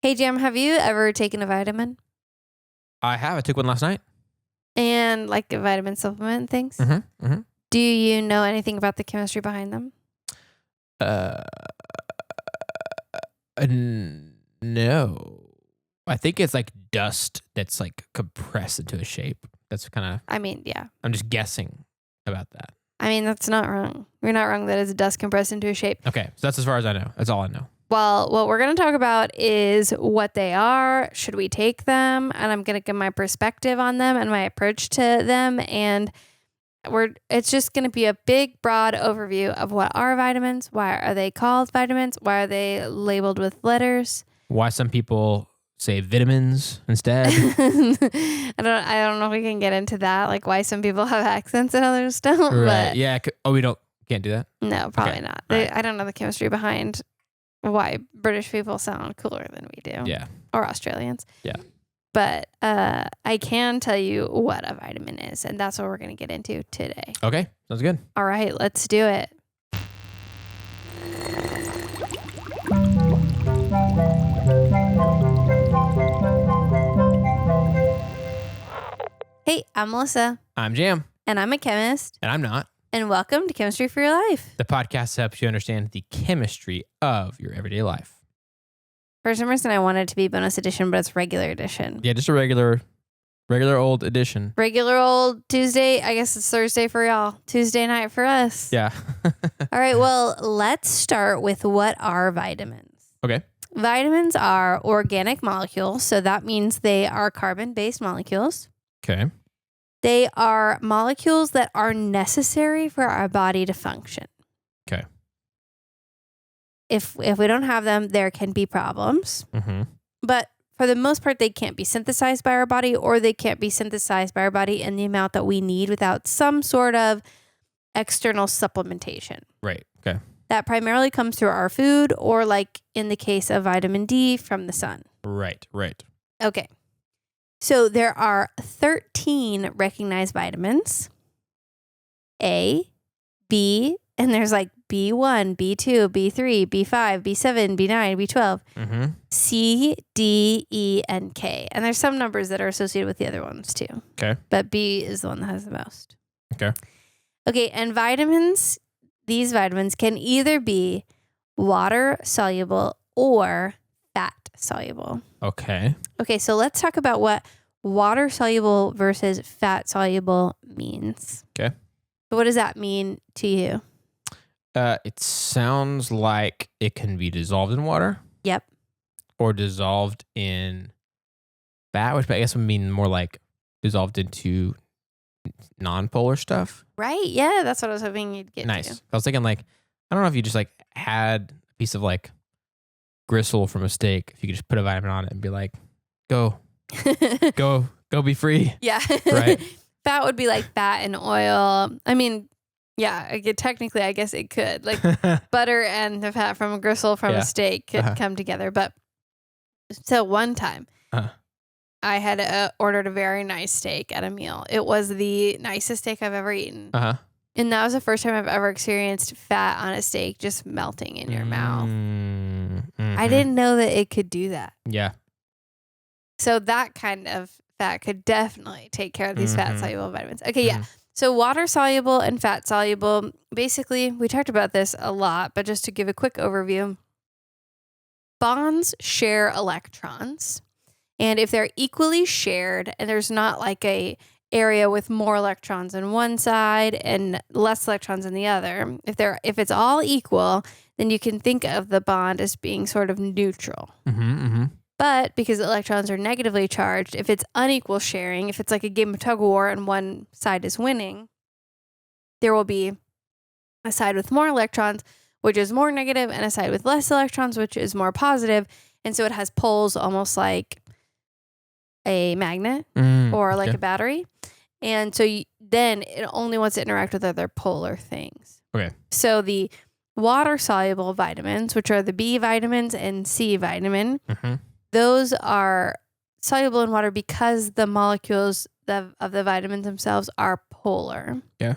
Hey, Jam, have you ever taken a vitamin? I have. I took one last night. And like a vitamin supplement and things? Mm-hmm. Mm-hmm. Do you know anything about the chemistry behind them? Uh, no. I think it's like dust that's like compressed into a shape. That's kind of, I mean, yeah. I'm just guessing about that. I mean, that's not wrong. You're not wrong that it's dust compressed into a shape. Okay. So that's as far as I know. That's all I know. Well, what we're going to talk about is what they are, should we take them, and I'm going to give my perspective on them and my approach to them, and it's just going to be a big, broad overview of what are vitamins, why are they called vitamins, why are they labeled with letters. Why some people say vitamins instead. I don't know if we can get into that, like why some people have accents and others don't. Right. But Yeah. Can't do that? no, probably Okay. not. Right. I don't know the chemistry behind why British people sound cooler than we do. Yeah. Or Australians. Yeah. But I can tell you what a vitamin is, and that's what we're going to get into today. Okay. Sounds good. All right, let's do it. Hey, I'm Melissa. I'm Jam. And I'm a chemist. And I'm not. And welcome to Chemistry for Your Life. The podcast helps you understand the chemistry of your everyday life. For some reason, I wanted it to be bonus edition, but it's regular edition. Yeah, just a regular old edition. Regular old Tuesday. I guess it's Thursday for y'all. Tuesday night for us. Yeah. All right. Well, let's start with what are vitamins. Okay. Vitamins are organic molecules. So that means they are carbon-based molecules. Okay. They are molecules that are necessary for our body to function. Okay. If we don't have them, there can be problems. Mm-hmm. But for the most part, they can't be synthesized by our body, or they can't be synthesized by our body in the amount that we need without some sort of external supplementation. Right. Okay. That primarily comes through our food, or like in the case of vitamin D, from the sun. Right. Okay. So there are 13 recognized vitamins. A, B, and there's like B1, B2, B3, B5, B7, B9, B12, Mm-hmm. C, D, E, and K. And there's some numbers that are associated with the other ones too. Okay. But B is the one that has the most. Okay. Okay, and these vitamins can either be water-soluble or fat-soluble. Okay. Okay, so let's talk about what water-soluble versus fat-soluble means. Okay. So what does that mean to you? It sounds like it can be dissolved in water. Yep. Or dissolved in fat, which I guess would mean more like dissolved into non-polar stuff. Right? Yeah, that's what I was hoping you'd get Nice. to. I was thinking like, I don't know if you just like had a piece of like gristle from a steak, if you could just put a vitamin on it and be like, go be free. Yeah. Right. Fat would be like fat and oil. I mean, yeah, technically, I guess it could. Like butter and the fat from a gristle from a steak could come together. But so one time, I had ordered a very nice steak at a meal. It was the nicest steak I've ever eaten. And that was the first time I've ever experienced fat on a steak just melting in your mouth. Mm-hmm. I didn't know that it could do that. Yeah. So that kind of fat could definitely take care of these fat-soluble vitamins. Okay, yeah. So water-soluble and fat-soluble, basically, we talked about this a lot, but just to give a quick overview, bonds share electrons. And if they're equally shared and there's not like a area with more electrons on one side and less electrons on the other, if it's all equal, then you can think of the bond as being sort of neutral. But because electrons are negatively charged, if it's unequal sharing, if it's like a game of tug of war and one side is winning, there will be a side with more electrons, which is more negative, and a side with less electrons, which is more positive. And so it has poles almost like a magnet or like a battery. And so then it only wants to interact with other polar things. Okay. So the water-soluble vitamins, which are the B vitamins and C vitamin, those are soluble in water because the molecules of the vitamins themselves are polar. Yeah.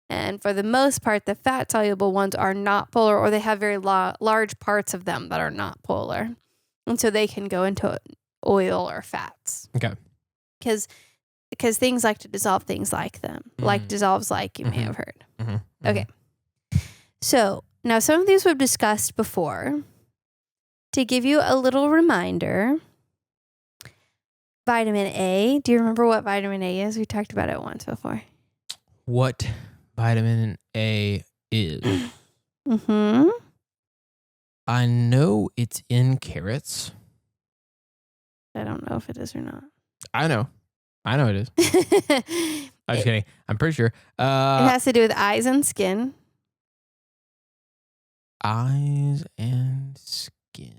And for the most part, the fat-soluble ones are not polar, or they have very large parts of them that are not polar. And so they can go into oil or fats. Okay. Because things like to dissolve things like them. Like dissolves like, you may have heard. Okay. So now some of these we've discussed before. To give you a little reminder, vitamin A. Do you remember what vitamin A is? We talked about it once before. What vitamin A is? I know it's in carrots. I don't know if it is or not. I know it is. I'm just kidding. I'm pretty sure. It has to do with eyes and skin. Eyes and skin.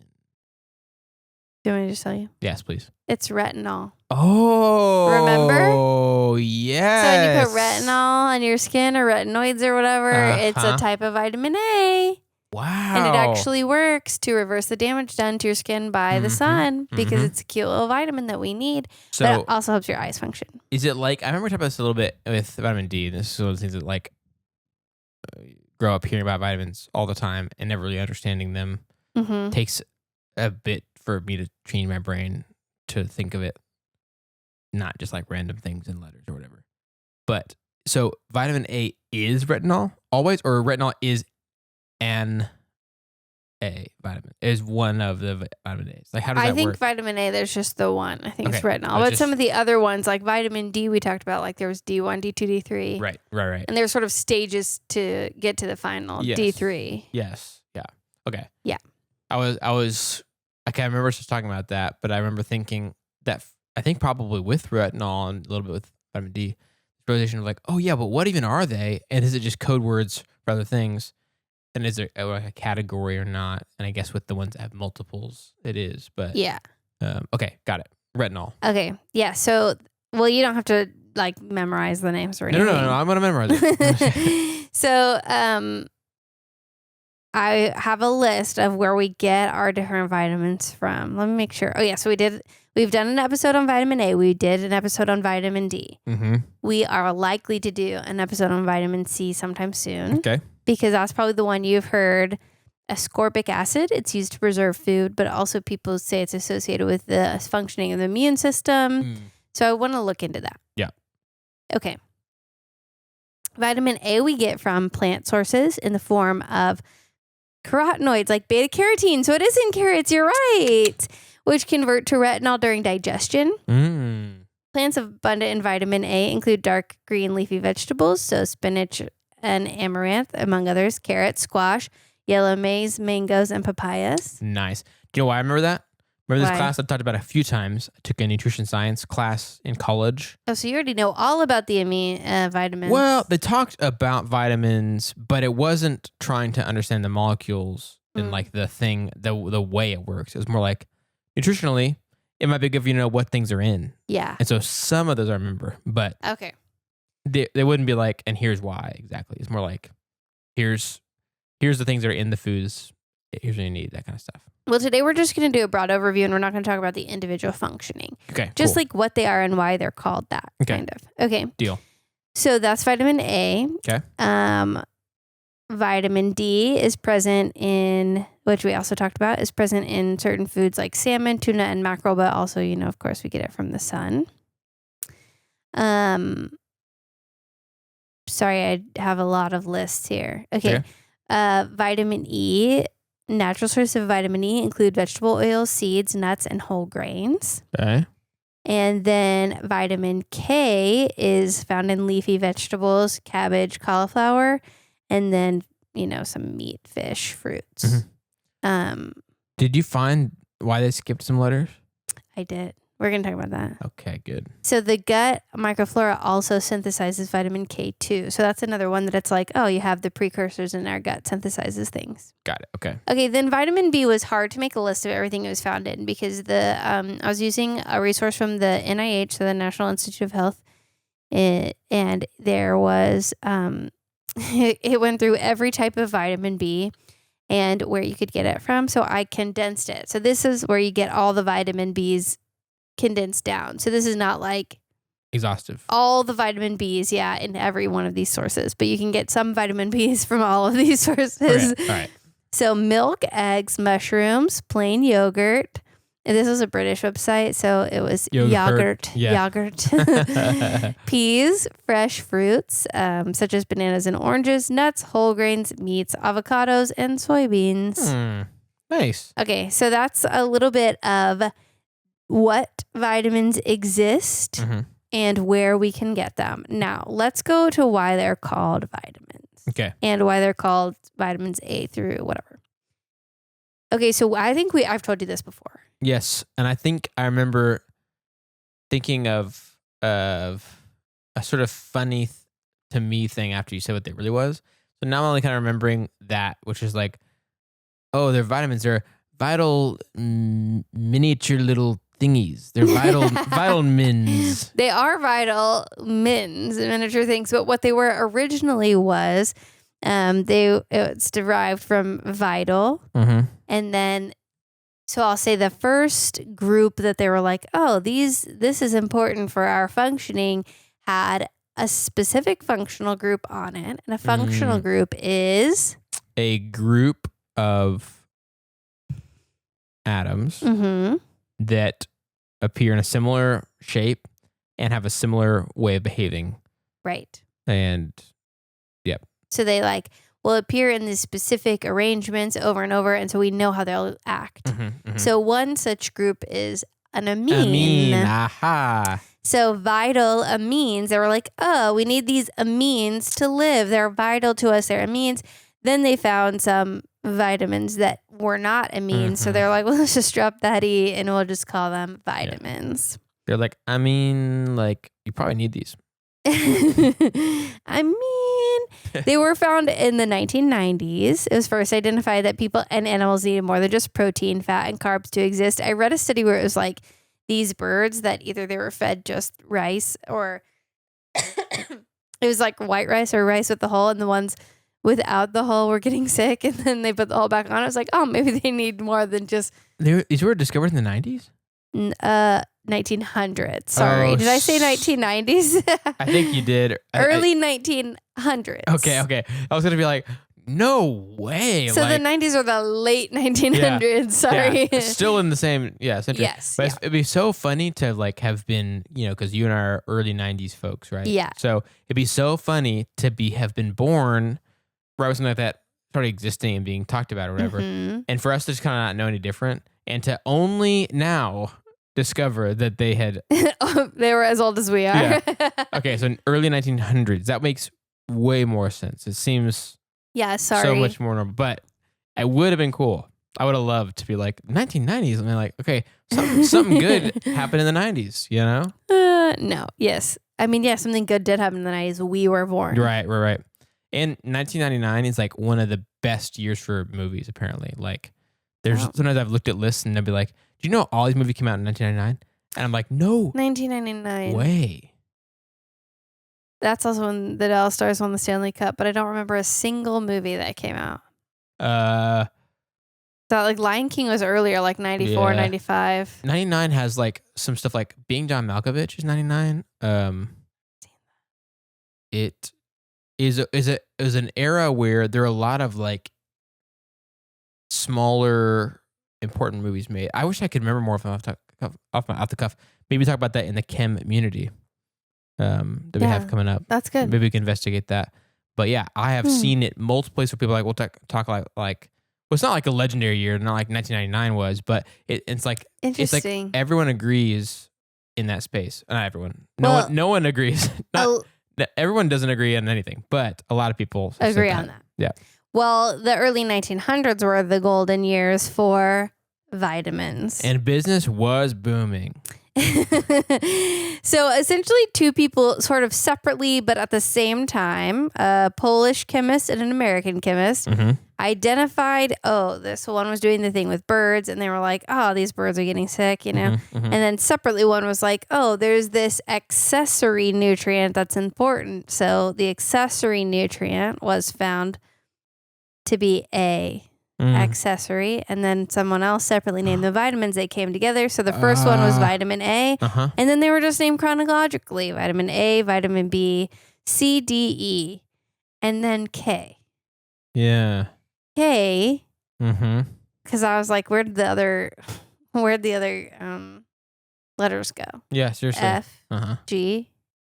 Do you want me to just tell you? Yes, please. It's retinol. Oh. Remember? Oh, yes. So when you put retinol on your skin or retinoids or whatever, it's a type of vitamin A. Wow. And it actually works to reverse the damage done to your skin by the sun because it's a cute little vitamin that we need. So but it also helps your eyes function. Is it like, I remember talking about this a little bit with vitamin D. This is one of the things that like grow up hearing about vitamins all the time and never really understanding them. Takes a bit for me to change my brain to think of it not just like random things in letters or whatever. But so vitamin A is retinol always, or retinol is an A vitamin, is one of the vitamin A's. Like how does that work? I think vitamin A, there's just the one. I think it's retinol. But But some of the other ones, like vitamin D, we talked about, like there was D1, D2, D3. Right. And there's sort of stages to get to the final D3. Yes. Yeah. Okay. Yeah. I can't remember just talking about that, but I remember thinking that I think probably with retinol and a little bit with vitamin D, realization of like, oh yeah, but what even are they? And is it just code words for other things? And is there like a category or not? And I guess with the ones that have multiples, it is. But yeah. Okay, got it. Retinol. Okay. Yeah. So, well, you don't have to like memorize the names or anything. No. I'm gonna memorize it. So, I have a list of where we get our different vitamins from. Let me make sure. Oh yeah, so we've done an episode on vitamin A. We did an episode on vitamin D. We are likely to do an episode on vitamin C sometime soon. Okay. Because that's probably the one you've heard. Ascorbic acid. It's used to preserve food, but also people say it's associated with the functioning of the immune system. So I want to look into that. Yeah. Okay. Vitamin A we get from plant sources in the form of carotenoids like beta carotene. So it is in carrots, you're right, which convert to retinol during digestion. Plants abundant in vitamin A include dark green leafy vegetables, so spinach and amaranth, among others, carrots, squash, yellow maize, mangoes, and papayas. Nice. Do you know why I remember that? Remember this class I've talked about a few times? I took a nutrition science class in college. Oh, so you already know all about the vitamins. Well, they talked about vitamins, but it wasn't trying to understand the molecules and like the thing, the way it works. It was more like nutritionally, it might be good if you know what things are in. Yeah. And so some of those I remember, but okay, they wouldn't be like, and here's why exactly. It's more like, here's the things that are in the foods. Here's what you need, that kind of stuff. Well, today we're just going to do a broad overview and we're not going to talk about the individual functioning. Okay. Just like what they are and why they're called that, kind of. Okay. Deal. So that's vitamin A. Okay. Vitamin D is present in, which we also talked about, is present in certain foods like salmon, tuna, and mackerel, but also, of course, we get it from the sun. Sorry, I have a lot of lists here. Okay. Vitamin E. Natural sources of vitamin E include vegetable oils, seeds, nuts, and whole grains. Okay. And then vitamin K is found in leafy vegetables, cabbage, cauliflower, and then, some meat, fish, fruits. Did you find why they skipped some letters? I did. We're going to talk about that. Okay, good. So the gut microflora also synthesizes vitamin K too. So that's another one that it's like, oh, you have the precursors in our gut synthesizes things. Got it. Okay. Okay, then vitamin B was hard to make a list of everything it was found in because I was using a resource from the NIH, so the National Institute of Health, and there was, it went through every type of vitamin B and where you could get it from. So I condensed it. So this is where you get all the vitamin Bs condensed down. So this is not like exhaustive. All the vitamin Bs, in every one of these sources. But you can get some vitamin Bs from all of these sources. Okay. All right. So milk, eggs, mushrooms, plain yogurt, This was a British website, so it was yogurt, peas, fresh fruits, such as bananas and oranges, nuts, whole grains, meats, avocados, and soybeans. Nice. Okay, so that's a little bit of what vitamins exist and where we can get them. Now, let's go to why they're called vitamins. Okay. And why they're called vitamins A through whatever. Okay, so I think I've told you this before. Yes, and I think I remember thinking of a sort of funny to me thing after you said what it really was. So now I'm only kind of remembering that, which is like, oh, they're vitamins. They're vital miniature little thingies. They're vitamins. They are vitamins, miniature things. But what they were originally was, it's derived from vital, and then. So I'll say the first group that they were like, oh, this is important for our functioning, had a specific functional group on it. And a functional group is? A group of atoms that appear in a similar shape and have a similar way of behaving. Right. And, yep. So they will appear in these specific arrangements over and over, and so we know how they'll act. So one such group is an amine. Aha. So vital amines, they were like, oh, we need these amines to live. They're vital to us. They're amines. Then they found some vitamins that were not amines. So they're like, well, let's just drop that E and we'll just call them vitamins. Yeah. They're like, you probably need these. They were found in the 1990s. It was first identified that people and animals needed more than just protein, fat, and carbs to exist. I read a study where it was like these birds that either they were fed just rice or it was like white rice or rice with the hull, and the ones without the hull were getting sick, and then they put the hull back on. I was like, oh, maybe they need more than just... These were discovered in the 90s? 1900s. Sorry. Did I say 1990s? I think you did. Early 1900s. Okay. I was going to be like, no way. So the 90s or the late 1900s. Yeah, sorry. Yeah, still in the same, century. Yes. But it'd be so funny to have been, because you and I are early 90s folks, right? Yeah. So it'd be so funny to have been born right when something like that started existing and being talked about or whatever. And for us to just kind of not know any different, and to only now discover that they had... they were as old as we are. Yeah. Okay, so in early 1900s, that makes way more sense. It seems so much more normal. But it would have been cool. I would have loved to be like, 1990s. I mean, like, okay, something good happened in the 90s, you know? No, yes. I mean, yeah, something good did happen in the 90s. We were born. Right. And 1999 is like one of the best years for movies, apparently. Like, sometimes I've looked at lists and they'll be like, do you know all these movies came out in 1999? And I'm like, no. 1999. Way. That's also when the Dallas Stars won the Stanley Cup, but I don't remember a single movie that came out. So Lion King was earlier, like 94, 95. 99 has some stuff like Being John Malkovich is 99. It is an era where there are a lot of smaller important movies made. I wish I could remember more off the cuff. Maybe talk about that in the chem immunity that we have coming up. That's good. Maybe we can investigate that. But yeah, I have seen it multiple places where people we'll talk well, it's not like a legendary year, not like 1999 was, but it's like interesting. It's like everyone agrees in that space. Not everyone. No one agrees. Everyone doesn't agree on anything, but a lot of people agree on that. Yeah. Well, the early 1900s were the golden years for vitamins. And business was booming. So essentially two people sort of separately, but at the same time, a Polish chemist and an American chemist identified, this one was doing the thing with birds, and they were like, oh, these birds are getting sick, And then separately one was like, oh, there's this accessory nutrient that's important. So the accessory nutrient was found to be A. Accessory, and then someone else separately named the vitamins. They came together. So the first one was vitamin A, and then they were just named chronologically: vitamin A, vitamin B, C, D, E, and then K. Yeah. K. Because I was like, where did the other Where'd the other letters go? Yeah, seriously. F, G.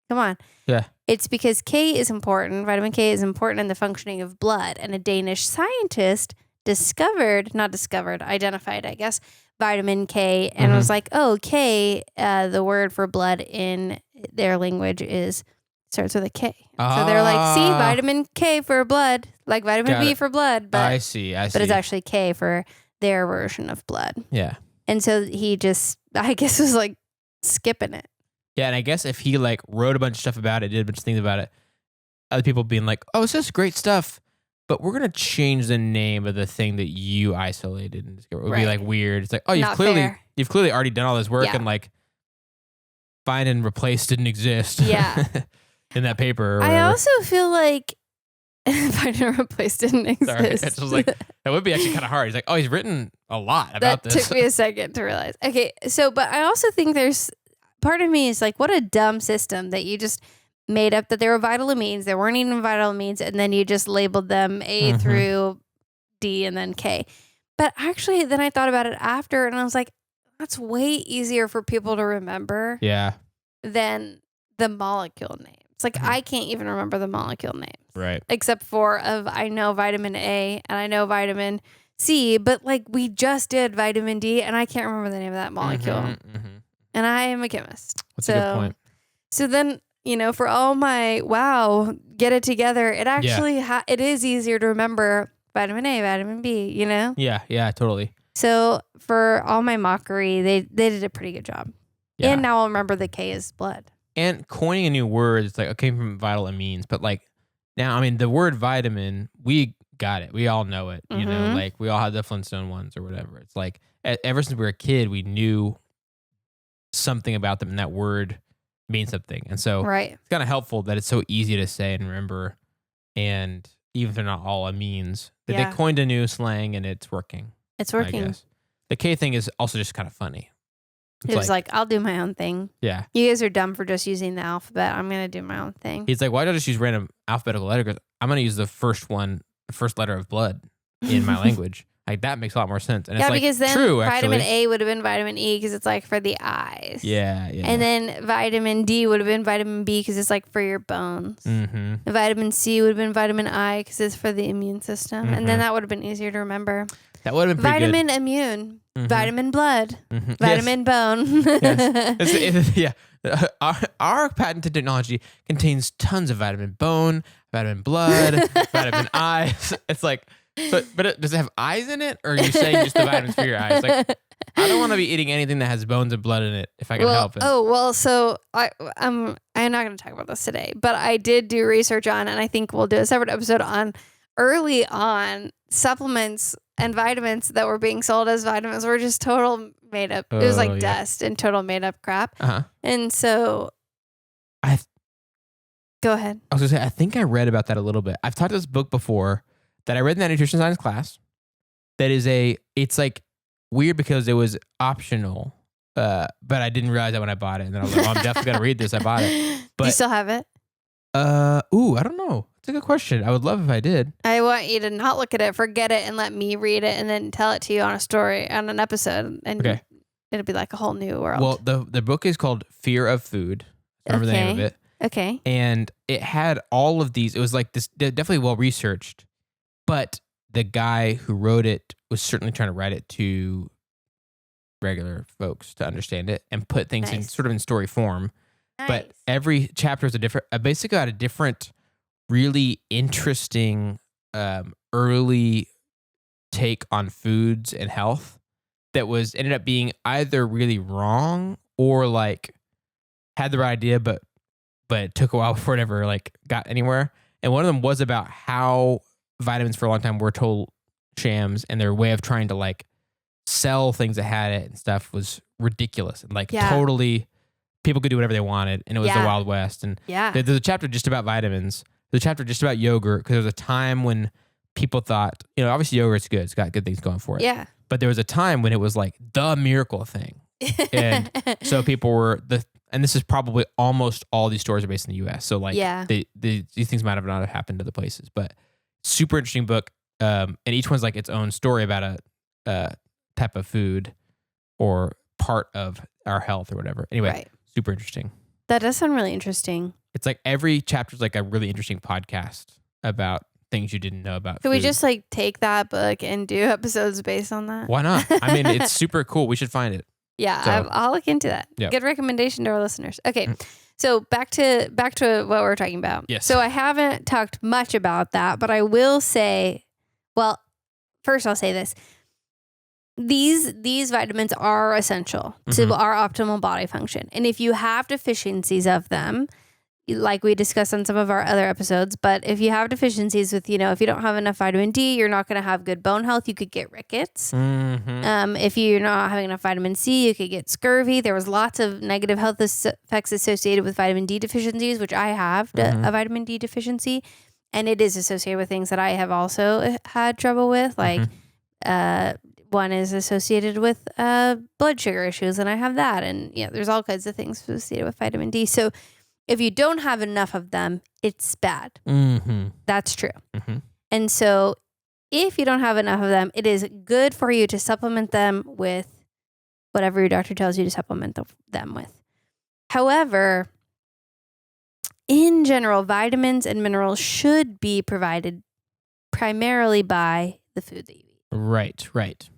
Come on. Yeah. It's because K is important. Vitamin K is important in the functioning of blood. And a Danish scientist identified, I guess, vitamin K and was like, oh, K, the word for blood in their language starts with a K. So they're like, see, vitamin K for blood, like vitamin B for blood. But I see. But it's actually K for their version of blood. Yeah. And so he just, I guess, was like skipping it. Yeah, and I guess if he like wrote a bunch of stuff about it, did a bunch of things about it, other people being like, oh, it's just great stuff, but we're going to change the name of the thing that you isolated. And it would be like weird. It's like, oh, you've clearly already done all this work and like find and replace didn't exist. Yeah. In that paper. Or I also feel like find and replace didn't exist. Sorry, it's just like, that would be actually kind of hard. He's like, oh, he's written a lot about this. That took me a second to realize. Okay, so, but I also think there's, part of me is like, what a dumb system that you just made up that there were vital amines. There weren't even vital amines. And then you just labeled them A through D and then K. But actually, then I thought about it after and I was like, that's way easier for people to remember than the molecule names. Like, I can't even remember the molecule names. Right. Except for I know vitamin A and I know vitamin C, but like we just did vitamin D and I can't remember the name of that molecule. And I am a chemist. That's a good point. So then, for all my, get it together, it actually, it is easier to remember vitamin A, vitamin B, Yeah, totally. So for all my mockery, they did a pretty good job. Yeah. And now I'll remember the K is blood. And coining a new word, it's like, okay, from vital amines, but like now, I mean, the word vitamin, we got it. We all know it, like we all had the Flintstone ones or whatever. It's like, ever since we were a kid, we knew something about them and that word means something. And so it's kind of helpful that it's so easy to say and remember. And even if they're not all amines, that they coined a new slang and it's working. It's working. I guess. The K thing is also just kind of funny. It was like, I'll do my own thing. Yeah. You guys are dumb for just using the alphabet. I'm going to do my own thing. He's like, why don't I just use random alphabetical letters? I'm going to use the first letter of blood in my language. Like, that makes a lot more sense. And it's like, because then true, vitamin actually. A would have been vitamin E because it's like for the eyes. Yeah. And then vitamin D would have been vitamin B because it's like for your bones. And vitamin C would have been vitamin I because it's for the immune system. And then that would have been easier to remember. That would have been pretty vitamin good. Immune, vitamin blood, vitamin bone. Yeah. Our patented technology contains tons of vitamin bone, vitamin blood, vitamin eyes. It's like, but does it have eyes in it, or are you saying just the vitamins for your eyes? Like, I don't want to be eating anything that has bones and blood in it if I can help it. Oh, well, so I'm not going to talk about this today, but I did do research on, and I think we'll do a separate episode on early on supplements and vitamins that were being sold as vitamins were just total made up. It was like dust and total made up crap. And so go ahead. I was going to say, I think I read about that a little bit. I've talked this book before that I read in that nutrition science class. That is it's like weird because it was optional. But I didn't realize that when I bought it. And then I was like, I'm definitely going to read this. I bought it. But, do you still have it? I don't know. It's a good question. I would love if I did. I want you to not look at it, forget it, and let me read it and then tell it to you on an episode. And it'll be like a whole new world. Well, the book is called Fear of Food. I remember the name of it. Okay. And it had all of these. It was like this, definitely well researched. But the guy who wrote it was certainly trying to write it to regular folks to understand it and put things in sort of in story form. Nice. But every chapter is basically had a different, really interesting early take on foods and health that ended up being either really wrong or like had the right idea, but it took a while before it ever like got anywhere. And one of them was about how vitamins for a long time were total shams, and their way of trying to like sell things that had it and stuff was ridiculous and like totally. People could do whatever they wanted, and it was the Wild West. And there's a chapter just about vitamins. There's a chapter just about yogurt, because there was a time when people thought, obviously yogurt's good. It's got good things going for it. Yeah. But there was a time when it was like the miracle thing. And so people were, and this is probably almost all these stores are based in the U.S. So like these things might have not happened to the places. But super interesting book. And each one's like its own story about a type of food. or part of our health or whatever. Anyway, Right. super interesting. That does sound really interesting. It's like every chapter is like a really interesting podcast about things you didn't know about. Could we food. just like take that book and do episodes based on that? Why not? I mean, it's super cool. We should find it. Yeah, So- I'll look into that. Yep. Good recommendation to our listeners. Okay, so back to what we're talking about. Yes. So I haven't talked much about that, but I will say, well, first I'll say this. These vitamins are essential to our optimal body function. And if you have deficiencies of them, like we discussed on some of our other episodes, but if you have deficiencies with, if you don't have enough vitamin D, you're not going to have good bone health. You could get rickets. If you're not having enough vitamin C, you could get scurvy. There was lots of negative health effects associated with vitamin D deficiencies, which I have a vitamin D deficiency. And it is associated with things that I have also had trouble with, like one is associated with blood sugar issues, and I have that. And there's all kinds of things associated with vitamin D. So if you don't have enough of them, it's bad. That's true. And so if you don't have enough of them, it is good for you to supplement them with whatever your doctor tells you to supplement them with. However, in general, vitamins and minerals should be provided primarily by the food that you eat. Right.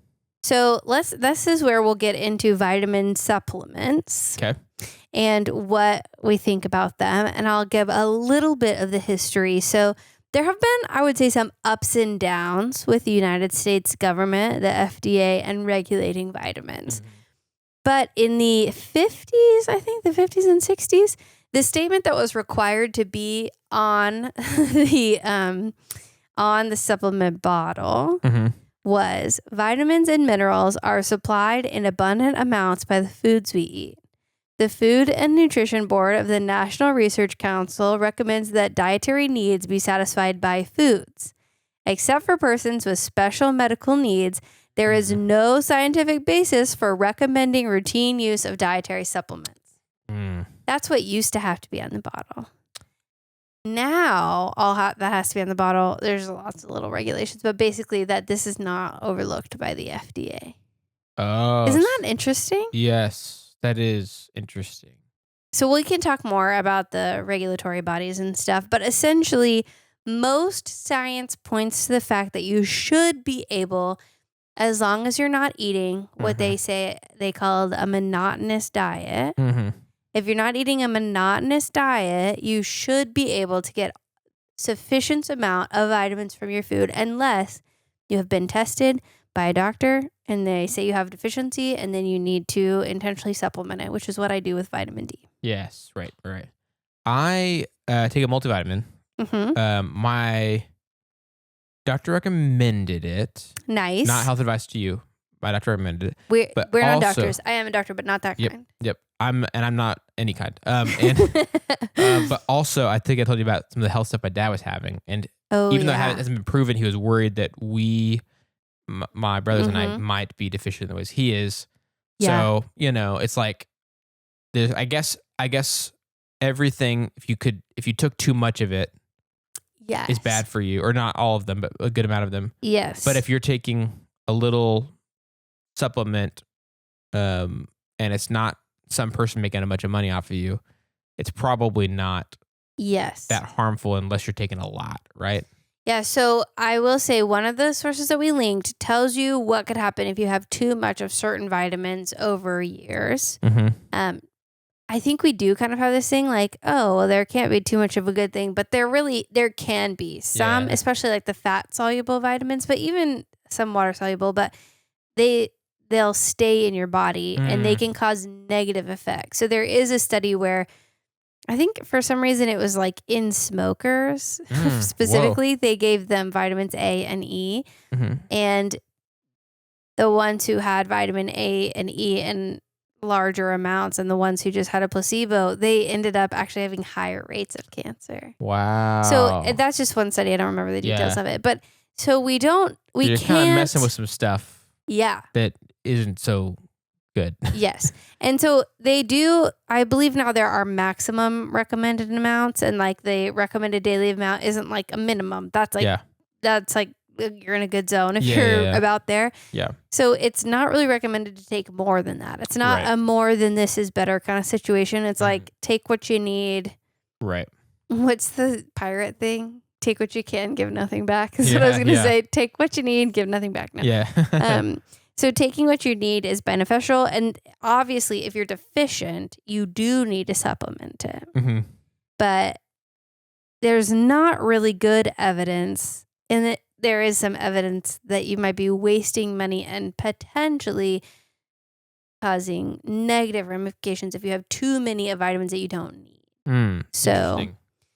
So this is where we'll get into vitamin supplements. Okay. And what we think about them. And I'll give a little bit of the history. So there have been, I would say, some ups and downs with the United States government, the FDA, and regulating vitamins. But in the 50s, I think the 50s and 60s, the statement that was required to be on the supplement bottle was vitamins and minerals are supplied in abundant amounts by the foods we eat. The Food and Nutrition Board of the National Research Council recommends that dietary needs be satisfied by foods. Except for persons with special medical needs, there is no scientific basis for recommending routine use of dietary supplements. That's what used to have to be on the bottle. Now, that has to be on the bottle. There's lots of little regulations, but basically that this is not overlooked by the FDA. Oh. Isn't that interesting? Yes, that is interesting. So we can talk more about the regulatory bodies and stuff, but essentially most science points to the fact that you should be able, as long as you're not eating what they called a monotonous diet. If you're not eating a monotonous diet, you should be able to get sufficient amount of vitamins from your food unless you have been tested by a doctor and they say you have deficiency and then you need to intentionally supplement it, which is what I do with vitamin D. Yes, right. I take a multivitamin. My doctor recommended it. Nice. Not health advice to you. My doctor recommended it. We're not doctors. I am a doctor, but not that kind. Yep. I'm not any kind. But also, I think I told you about some of the health stuff my dad was having, and even though it hasn't been proven, he was worried that my brothers and I might be deficient in the ways he is. Yeah. So it's like there's I guess everything if you took too much of it is bad for you, or not all of them, but a good amount of them. Yes. But if you're taking a little supplement, and it's not some person making a bunch of money off of you, it's probably not that harmful unless you're taking a lot, right? Yeah, so I will say one of the sources that we linked tells you what could happen if you have too much of certain vitamins over years. I think we do kind of have this thing like, oh, well, there can't be too much of a good thing, but there can be some, especially like the fat-soluble vitamins, but even some water-soluble, but they'll stay in your body and they can cause negative effects. So there is a study where I think for some reason it was like in smokers specifically, they gave them vitamins A and E. And the ones who had vitamin A and E in larger amounts and the ones who just had a placebo, they ended up actually having higher rates of cancer. Wow. So that's just one study. I don't remember the details of it. But so we can't. You're kind of messing with some stuff. Yeah. That isn't so good. Yes. And so they do, I believe now there are maximum recommended amounts, and like the recommended daily amount isn't like a minimum. That's like you're in a good zone if you're about there. Yeah. So it's not really recommended to take more than that. It's not a more than this is better kind of situation. It's like, take what you need. Right. What's the pirate thing? Take what you can, give nothing back. That's what I was going to say. Take what you need, give nothing back. No. Yeah. So taking what you need is beneficial. And obviously, if you're deficient, you do need to supplement it. Mm-hmm. But there's not really good evidence. And there is some evidence that you might be wasting money and potentially causing negative ramifications if you have too many of vitamins that you don't need. So,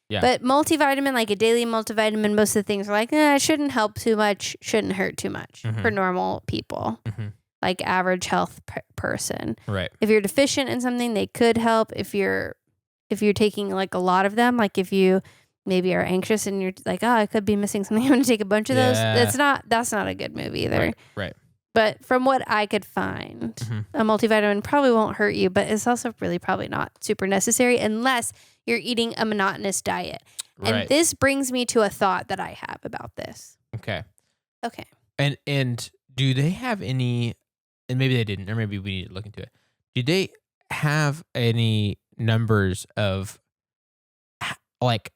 yeah. But multivitamin, like a daily multivitamin, most of the things are like, it shouldn't help too much, shouldn't hurt too much for normal people, like average health person. Right. If you're deficient in something, they could help. If you're taking like a lot of them, like if you maybe are anxious and you're like, I could be missing something, I'm going to take a bunch of those. That's not a good move either. Right. But from what I could find, a multivitamin probably won't hurt you, but it's also really probably not super necessary unless you're eating a monotonous diet. Right. And this brings me to a thought that I have about this. Okay. Okay. And do they have any, and maybe they didn't, or maybe we need to look into it. Do they have any numbers of like,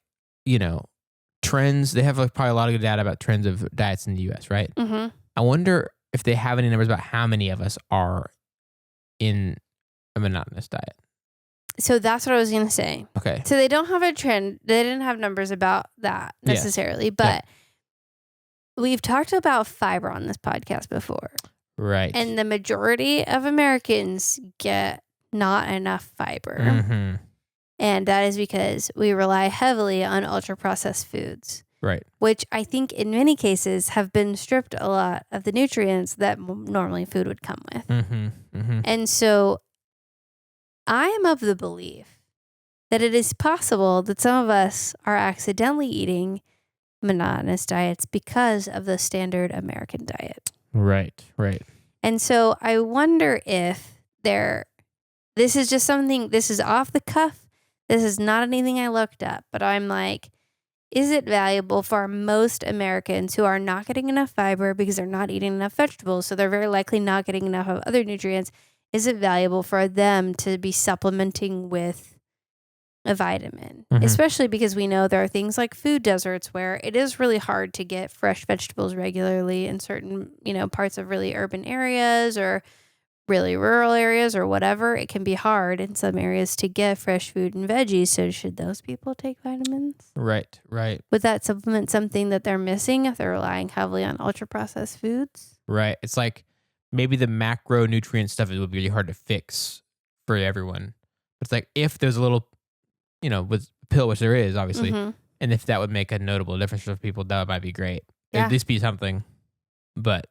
trends? They have like probably a lot of good data about trends of diets in the US, right? Mm-hmm. I wonder if they have any numbers about how many of us are in a monotonous diet. So that's what I was going to say. Okay. So they don't have a trend. They didn't have numbers about that necessarily, but we've talked about fiber on this podcast before. Right. And the majority of Americans get not enough fiber. And that is because we rely heavily on ultra-processed foods. Right. Which I think in many cases have been stripped a lot of the nutrients that normally food would come with. And so I am of the belief that it is possible that some of us are accidentally eating monotonous diets because of the standard American diet. Right. And so I wonder if this is just something, this is off the cuff. This is not anything I looked up, but I'm like, is it valuable for most Americans who are not getting enough fiber because they're not eating enough vegetables, so they're very likely not getting enough of other nutrients? Is it valuable for them to be supplementing with a vitamin? Especially because we know there are things like food deserts where it is really hard to get fresh vegetables regularly in certain, parts of really urban areas or really rural areas or whatever. It can be hard in some areas to get fresh food and veggies. So should those people take vitamins? Right. Would that supplement something that they're missing if they're relying heavily on ultra-processed foods? Right. It's like maybe the macronutrient stuff would be really hard to fix for everyone. It's like if there's a little, with pill, which there is obviously, and if that would make a notable difference for people, that might be great. Yeah. At least be something, but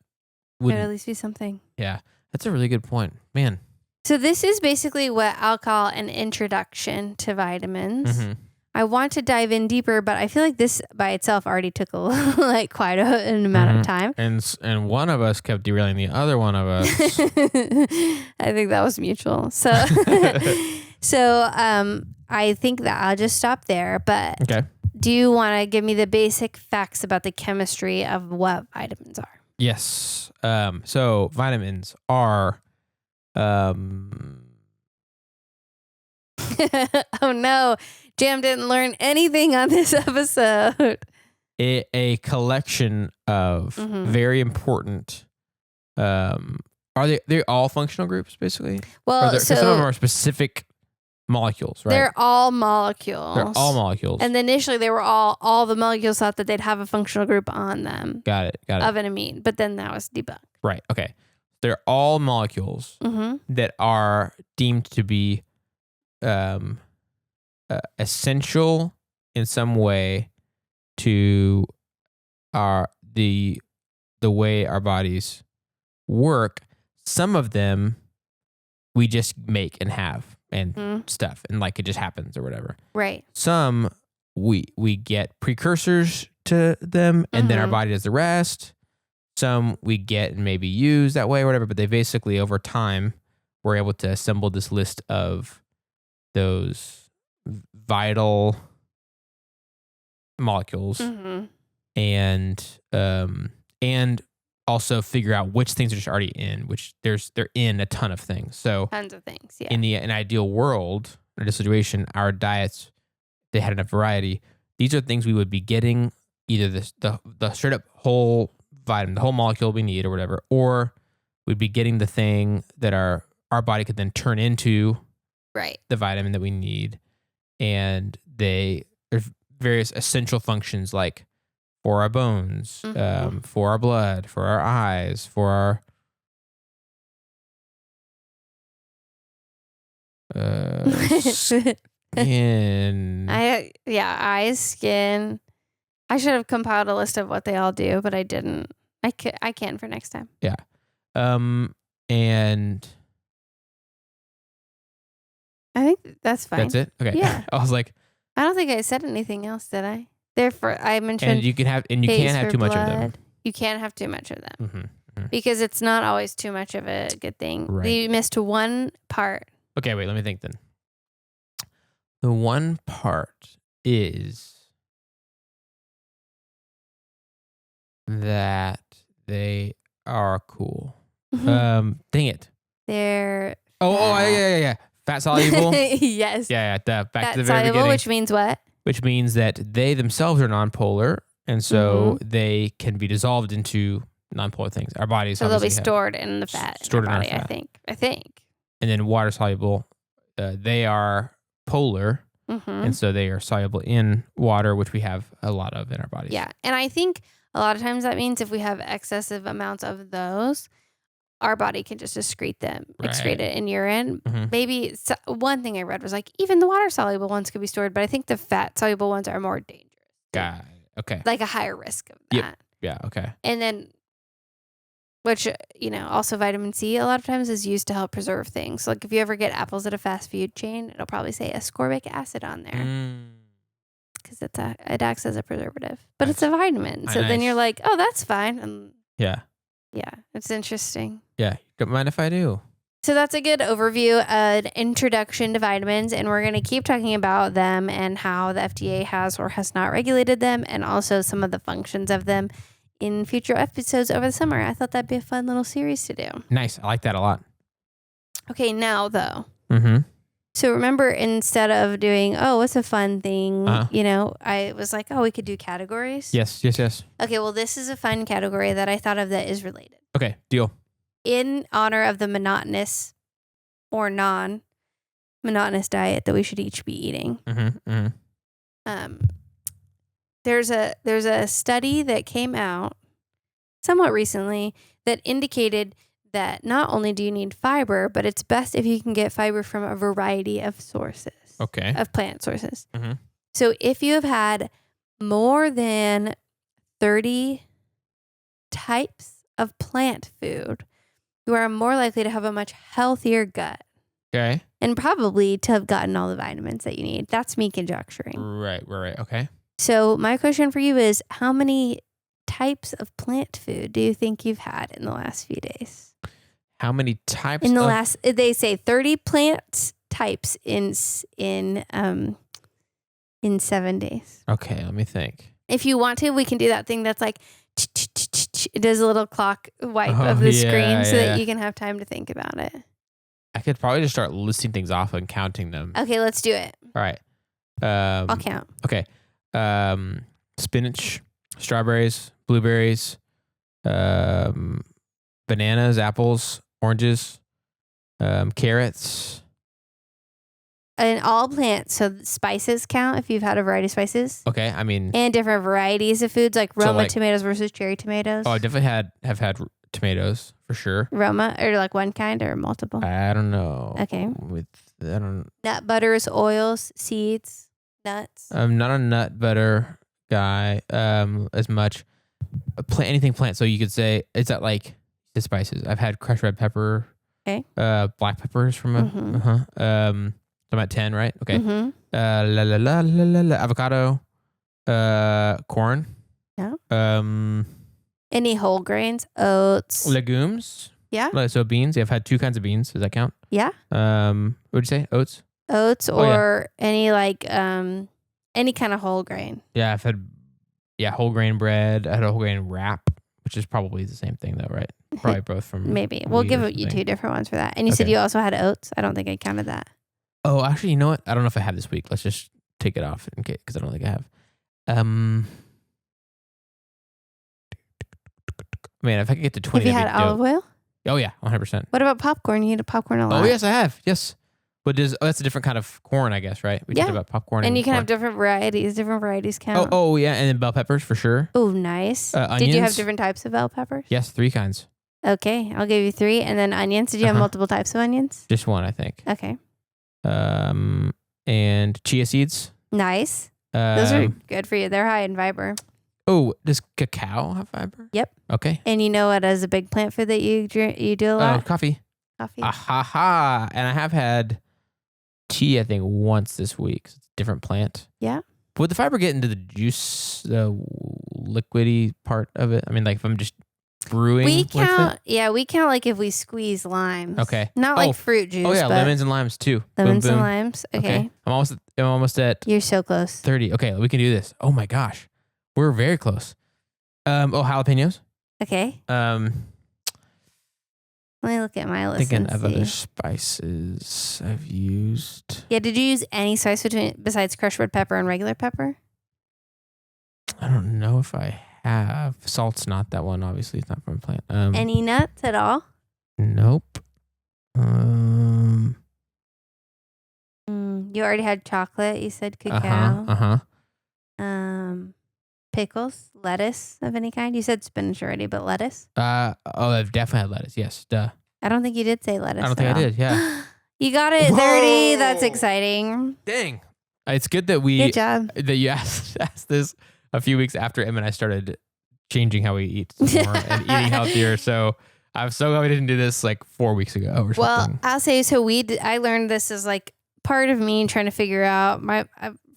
wouldn't at least be something. Yeah. That's a really good point, man. So this is basically what I'll call an introduction to vitamins. I want to dive in deeper, but I feel like this by itself already took quite an amount of time. And one of us kept derailing the other one of us. I think that was mutual. So, I think that I'll just stop there. But do you want to give me the basic facts about the chemistry of what vitamins are? Yes. So vitamins are, oh no, Jam didn't learn anything on this episode. A collection of very important, are they're all functional groups basically? Well, some of them are specific molecules, right? They're all molecules. They're all molecules. And initially they were all the molecules thought that they'd have a functional group on them. Got it. Of an amine, but then that was debunked. Right. Okay. They're all molecules that are deemed to be essential in some way to the way our bodies work. Some of them we just make and have and stuff, and like it just happens or whatever. Right. Some we get precursors to them, and then our body does the rest. Some we get and maybe use that way or whatever, but they basically over time we're able to assemble this list of those vital molecules, and and also figure out which things are just already in, which they're in a ton of things. So Tons of things. Yeah. in an ideal world, in a situation, our diets, they had enough variety. These are things we would be getting either the straight up whole vitamin, the whole molecule we need or whatever, or we'd be getting the thing that our body could then turn into the vitamin that we need. And there's various essential functions like for our bones, for our blood, for our eyes, for our skin. Eyes, skin. I should have compiled a list of what they all do, but I didn't. I can for next time. Yeah. And I think that's fine. That's it? Okay. Yeah. I was like, I don't think I said anything else, did I? Therefore, I mentioned. And you can't have too much of them. You can't have too much of them Mm-hmm. because it's not always too much of a good thing. Right. You missed one part. Okay, wait, let me think then. The one part is that they are cool. Dang it. They're yeah. Fat-soluble? Yes. Yeah. Back to the very Fat-Soluble, beginning. which means what? Which means that they themselves are nonpolar, and so they can be dissolved into nonpolar things. Our bodies, so they'll be stored in the fat stored in our body. our fat. I think. And then water-soluble, they are polar, and so they are soluble in water, which we have a lot of in our bodies. Yeah, and I think a lot of times that means if we have excessive amounts of those, our body can just excrete it in urine. Maybe one thing I read was like even the water-soluble ones could be stored, but I think the fat-soluble ones are more dangerous. Got it. Okay. Like a higher risk of that. Yep. Yeah, okay. And then, which, also vitamin C a lot of times is used to help preserve things. Like if you ever get apples at a fast food chain, it'll probably say ascorbic acid on there. Because it acts as a preservative. But it's a vitamin. So then you're like, oh, that's fine. And yeah, it's interesting. Yeah, don't mind if I do. So that's a good overview, an introduction to vitamins, and we're going to keep talking about them and how the FDA has or has not regulated them, and also some of the functions of them in future episodes over the summer. I thought that'd be a fun little series to do. Nice. I like that a lot. Okay, now though. So remember, instead of doing, what's a fun thing, I was like, we could do categories. Yes. Okay, well, this is a fun category that I thought of that is related. Okay, deal. In honor of the monotonous or non-monotonous diet that we should each be eating. There's a study that came out somewhat recently that indicated that not only do you need fiber, but it's best if you can get fiber from a variety of sources. Okay. Of plant sources. So if you have had more than 30 types of plant food, you are more likely to have a much healthier gut. Okay. And probably to have gotten all the vitamins that you need. That's me conjecturing. Right. Okay. So my question for you is, how many types of plant food do you think you've had in the last few days? How many types? They say 30 plant types in 7 days. Okay, let me think. If you want to, we can do that thing that's like, it does a little clock wipe of the screen so that you can have time to think about it. I could probably just start listing things off and counting them. Okay, let's do it. All right. I'll count. Okay. Spinach, strawberries, blueberries, bananas, apples, oranges, carrots. And all plants, so spices count if you've had a variety of spices. Okay, I mean, and different varieties of foods like Roma tomatoes versus cherry tomatoes. Oh, I definitely have had tomatoes for sure. Roma, or like one kind or multiple? I don't know. Okay. Nut butters, oils, seeds, nuts. I'm not a nut butter guy as much. Anything plant. So you could say it's that like the spices. I've had crushed red pepper. Okay. Black peppers from I'm at 10, right? Okay. Avocado, corn. Yeah. Any whole grains, oats, legumes. Yeah. So beans. I've had two kinds of beans. Does that count? Yeah. What'd you say? Oats. Or any any kind of whole grain. Yeah, I've had whole grain bread. I had a whole grain wrap which is probably the same thing though, right? Probably both from maybe. We'll wheat give or you something. 2 different ones for that. And you said you also had oats. I don't think I counted that. Oh, actually, you know what? I don't know if I have this week. Let's just take it off because I don't think I have. Man, if I could get to 20, have you had olive oil? Oh yeah, 100%. What about popcorn? You eat popcorn a lot. Oh yes, I have. Yes. But that's a different kind of corn, I guess, right? We talked about popcorn. And you can corn. have different varieties. Different varieties count. Oh yeah, and then bell peppers for sure. Oh, nice. Onions. Did you have different types of bell peppers? Yes, 3 kinds. Okay, I'll give you 3. And then onions. Did you have multiple types of onions? Just 1, I think. Okay. And chia seeds. Nice. Those are good for you. They're high in fiber. Oh, does cacao have fiber? Yep. Okay. And you know what is a big plant food that you do a lot? Coffee. Coffee. Ha. And I have had tea, I think, once this week. It's a different plant. Yeah. But would the fiber get into the juice, the liquidy part of it? I mean, like if I'm just brewing we with count. it? Yeah, we count like if we squeeze limes. Okay. Not like fruit juice. Oh yeah, but lemons and limes too. Lemons boom, and boom. limes. Okay. I'm almost at You're so close. 30. Okay, we can do this. Oh my gosh. We're very close. Jalapenos. Okay. Let me look at my list. Thinking and of see. other spices I've used. Yeah, did you use any spice besides crushed red pepper and regular pepper? I don't know if I have. Salt's not that one, obviously. It's not from a plant. Any nuts at all? Nope. You already had chocolate. You said cacao. Pickles, lettuce of any kind. You said spinach already, but lettuce. I've definitely had lettuce. Yes, duh. I don't think you did say lettuce. I don't think I did. Yeah. You got it. 30. That's exciting. Dang. It's good that Good job. that you asked this a few weeks after Em and I started changing how we eat more and eating healthier. So I'm so glad we didn't do this like 4 weeks ago or something. Well, I'll say so. I learned this as like part of me trying to figure out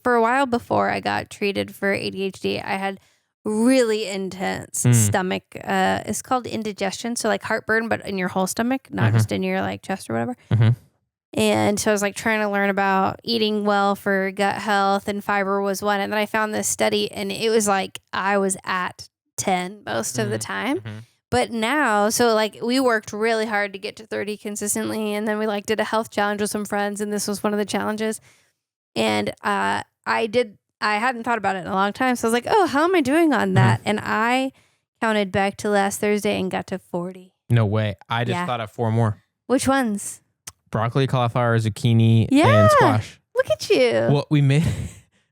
for a while before I got treated for ADHD. I had really intense stomach. It's called indigestion, so like heartburn, but in your whole stomach, not just in your like chest or whatever. And so I was like trying to learn about eating well for gut health, and fiber was one. And then I found this study, and it was like I was at 10 most of the time. But now, so like we worked really hard to get to 30 consistently, and then we like did a health challenge with some friends, and this was one of the challenges. And I hadn't thought about it in a long time, so I was like, oh, how am I doing on that? And I counted back to last Thursday and got to 40. No way. I just thought of 4 more. Which ones? Broccoli, cauliflower, zucchini, and squash. Look at you. Well, we made,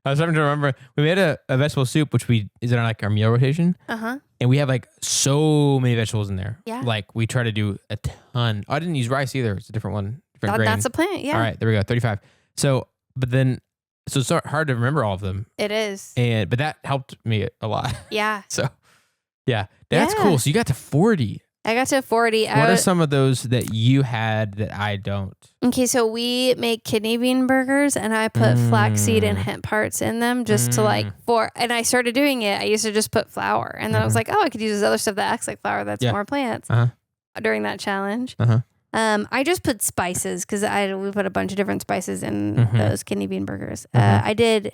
I was trying to remember, we made a vegetable soup, which is in like our meal rotation. And we have like so many vegetables in there. Yeah. Like we try to do a ton. I didn't use rice either. It's a different one. Different grain. That's a plant. Yeah. All right. There we go. 35. So it's so hard to remember all of them. It is. But that helped me a lot. Yeah. So yeah, that's cool. So you got to 40. I got to 40. What are some of those that you had that I don't? Okay, so we make kidney bean burgers, and I put flaxseed and hemp hearts in them just to and I started doing it. I used to just put flour, and then I was like, oh, I could use this other stuff that acts like flour that's more plants during that challenge. I just put spices because we put a bunch of different spices in those kidney bean burgers. I did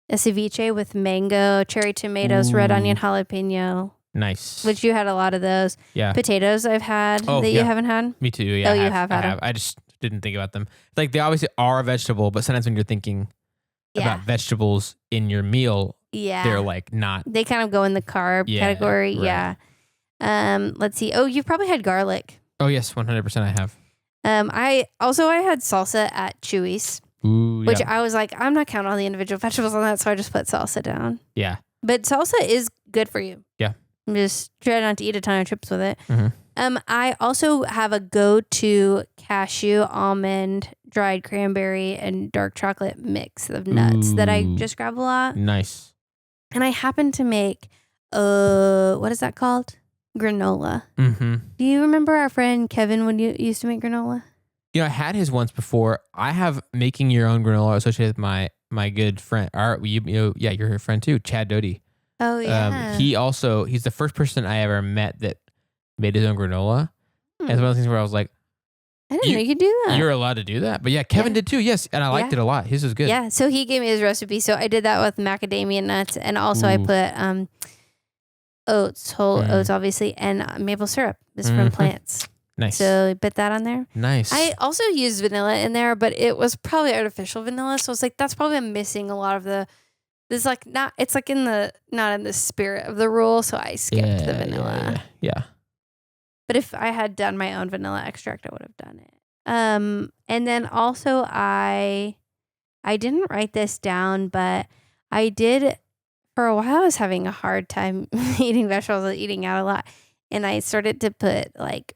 a ceviche with mango, cherry tomatoes, red onion, jalapeno. Nice. Which you had a lot of those. Yeah. Potatoes I've had that you haven't had. Me too. Yeah. Oh, you have had them. I just didn't think about them. Like they obviously are a vegetable, but sometimes when you're thinking about vegetables in your meal, they're like not. They kind of go in the carb category. Right. Yeah. Let's see. Oh, you've probably had garlic. Oh yes, 100% I have. I had salsa at Chewy's. Ooh, which I was like, I'm not counting all the individual vegetables on that, so I just put salsa down. Yeah. But salsa is good for you. Yeah. Just try not to eat a ton of chips with it. I also have a go-to cashew, almond, dried cranberry, and dark chocolate mix of nuts that I just grab a lot. Nice. And I happen to make, what is that called? Granola. Do you remember our friend Kevin when you used to make granola? You know, I had his once before. I have making your own granola associated with my good friend. Your friend too, Chad Doty. Oh yeah. He's the first person I ever met that made his own granola. And it's one of the things where I was like, I didn't know you could do that. You're allowed to do that. But yeah, Kevin did too. Yes. And I liked it a lot. His was good. Yeah. So he gave me his recipe. So I did that with macadamia nuts. And also I put oats, whole oats, obviously, and maple syrup is from plants. Nice. So put that on there. Nice. I also used vanilla in there, but it was probably artificial vanilla. So it's like, that's probably missing a lot of the, there's like not, it's like not in the spirit of the rule. So I skipped the vanilla. Yeah. But if I had done my own vanilla extract, I would have done it. And then also I didn't write this down, but I did, for a while I was having a hard time eating vegetables and eating out a lot. And I started to put like,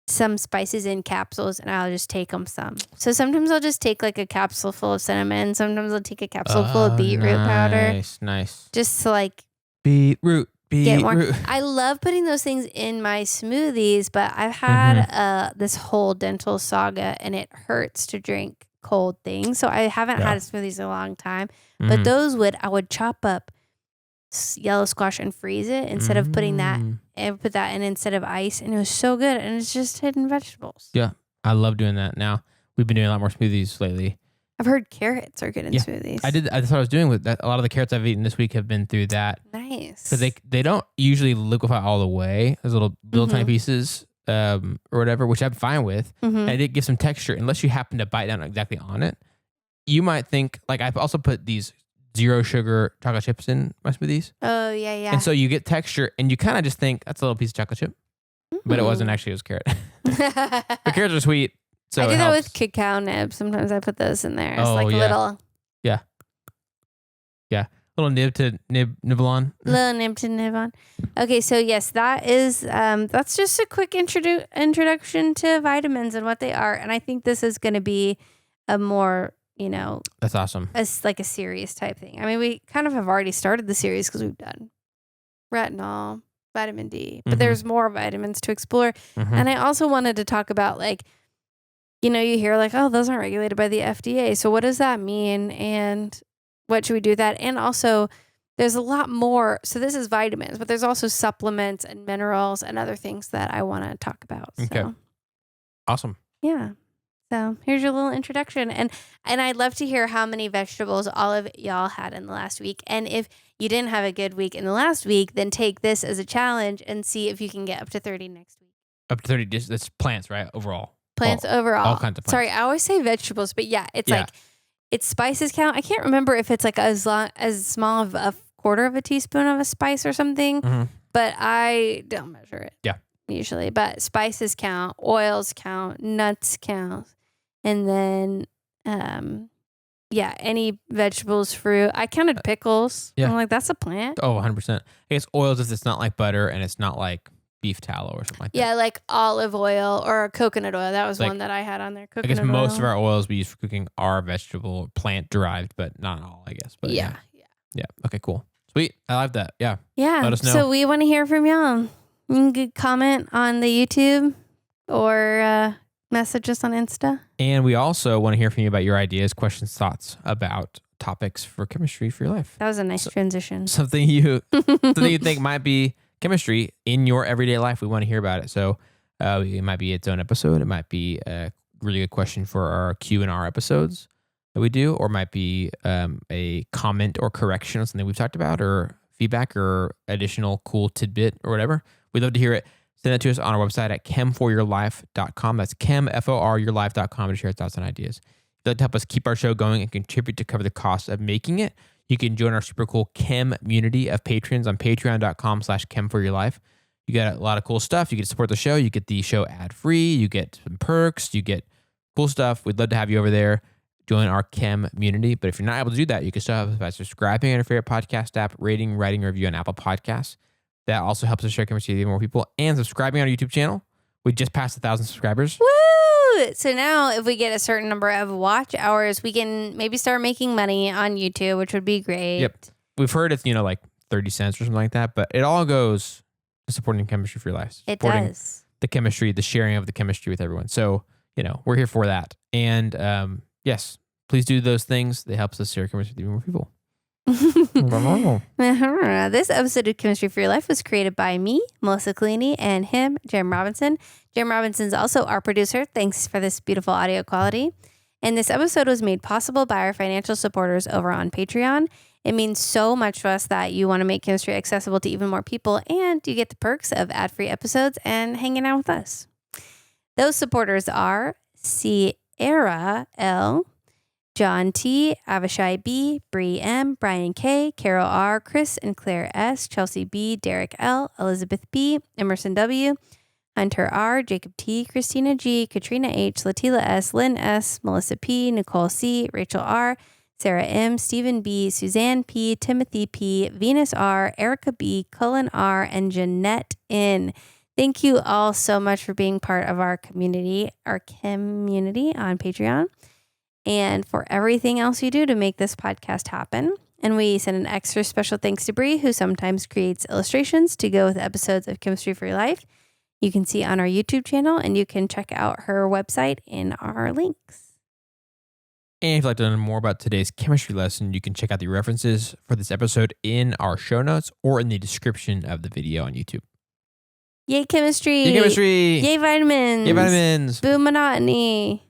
some spices in capsules, and I'll just take them some. So sometimes I'll just take like a capsule full of cinnamon. Sometimes I'll take a capsule full of beetroot powder. Nice. Just to like beetroot. I love putting those things in my smoothies, but I've had this whole dental saga, and it hurts to drink cold things. So I haven't had smoothies in a long time. But those I would chop up yellow squash and freeze it instead of putting that, and put that in instead of ice, and it was so good, and it's just hidden vegetables. Yeah, I love doing that. Now we've been doing a lot more smoothies lately. I've heard carrots are good in smoothies. That's what I was doing with that. A lot of the carrots I've eaten this week have been through that. Nice. Because they don't usually liquefy all the way. There's little tiny pieces or whatever, which I'm fine with. And it gives some texture. Unless you happen to bite down exactly on it, you might think, like, I've also put these 0 sugar chocolate chips in my smoothies. Oh, yeah. And so you get texture, and you kind of just think that's a little piece of chocolate chip. But it wasn't actually, it was carrot. The carrots are sweet. So I do that with cacao nibs. Sometimes I put those in there. It's little. Yeah. Little nib to nibble on. Little nib to nib on. Okay, so yes, that is that's just a quick introduction to vitamins and what they are. And I think this is going to be a more, that's awesome. Like a series type thing. I mean, we kind of have already started the series because we've done retinol, vitamin D, but there's more vitamins to explore. And I also wanted to talk about, like, you hear like, oh, those aren't regulated by the FDA. So what does that mean? And what should we do with that? And also, there's a lot more. So this is vitamins, but there's also supplements and minerals and other things that I want to talk about. So. Okay. Awesome. Yeah. So here's your little introduction. And I'd love to hear how many vegetables all of y'all had in the last week. And if you didn't have a good week in the last week, then take this as a challenge and see if you can get up to 30 next week. Up to 30, that's plants, right? Overall. Plants overall. All kinds of plants. Sorry, I always say vegetables, but yeah, it's like, it's spices count. I can't remember if it's like as small of a quarter of a teaspoon of a spice or something, but I don't measure it. Yeah. Usually, but spices count, oils count, nuts count, and then, any vegetables, fruit. I counted pickles. Yeah. I'm like, that's a plant. Oh, 100%. I guess oils if it's not like butter and it's not like beef tallow or something like that. Yeah, like olive oil or coconut oil. That was one that I had on there. I guess most of our oils we use for cooking are vegetable, plant derived, but not all, I guess. But yeah. Okay, cool. Sweet. I like that. Yeah. Yeah. Let us know. So we want to hear from y'all. You can comment on the YouTube or message us on Insta. And we also want to hear from you about your ideas, questions, thoughts about topics for chemistry for your life. That was a nice transition. Something you think might be chemistry in your everyday life. We want to hear about it. So it might be its own episode. It might be a really good question for our Q&R episodes that we do, or it might be a comment or correction on something we've talked about, or feedback or additional cool tidbit or whatever. We'd love to hear it. Send that to us on our website at chemforyourlife.com. That's chemforyourlife.com to share thoughts and ideas. If you'd like to help us keep our show going and contribute to cover the cost of making it, you can join our super cool Chem community of patrons on patreon.com/chemforyourlife. You get a lot of cool stuff. You get to support the show. You get the show ad-free. You get some perks. You get cool stuff. We'd love to have you over there. Join our Chem community. But if you're not able to do that, you can still have us by subscribing on your favorite podcast app, rating, writing a review on Apple Podcasts. That also helps us share chemistry with even more people. And subscribing on our YouTube channel. We just passed 1,000 subscribers. Woo! So now if we get a certain number of watch hours, we can maybe start making money on YouTube, which would be great. Yep. We've heard it's, like 30 cents or something like that, but it all goes to supporting chemistry for your life. It does. The chemistry, the sharing of the chemistry with everyone. So, we're here for that. And yes, please do those things. They help us share chemistry with even more people. This episode of Chemistry for Your Life was created by me, Melissa Collini, and him, Jim Robinson. Jim Robinson's also our producer. Thanks for this beautiful audio quality. And this episode was made possible by our financial supporters over on Patreon. It means so much to us that you want to make chemistry accessible to even more people, and you get the perks of ad-free episodes and hanging out with us. Those supporters are Sierra L., John T., Avishai B., Bree M., Brian K., Carol R., Chris and Claire S., Chelsea B., Derek L., Elizabeth B., Emerson W., Hunter R., Jacob T., Christina G., Katrina H., Latila S., Lynn S., Melissa P., Nicole C., Rachel R., Sarah M., Stephen B., Suzanne P., Timothy P., Venus R., Erica B., Cullen R., and Jeanette N. Thank you all so much for being part of our community on Patreon, and for everything else you do to make this podcast happen. And we send an extra special thanks to Bree, who sometimes creates illustrations to go with episodes of Chemistry for Your Life. You can see on our YouTube channel, and you can check out her website in our links. And if you'd like to learn more about today's chemistry lesson, you can check out the references for this episode in our show notes or in the description of the video on YouTube. Yay chemistry! Yay chemistry! Yay vitamins! Yay vitamins! Boo monotony!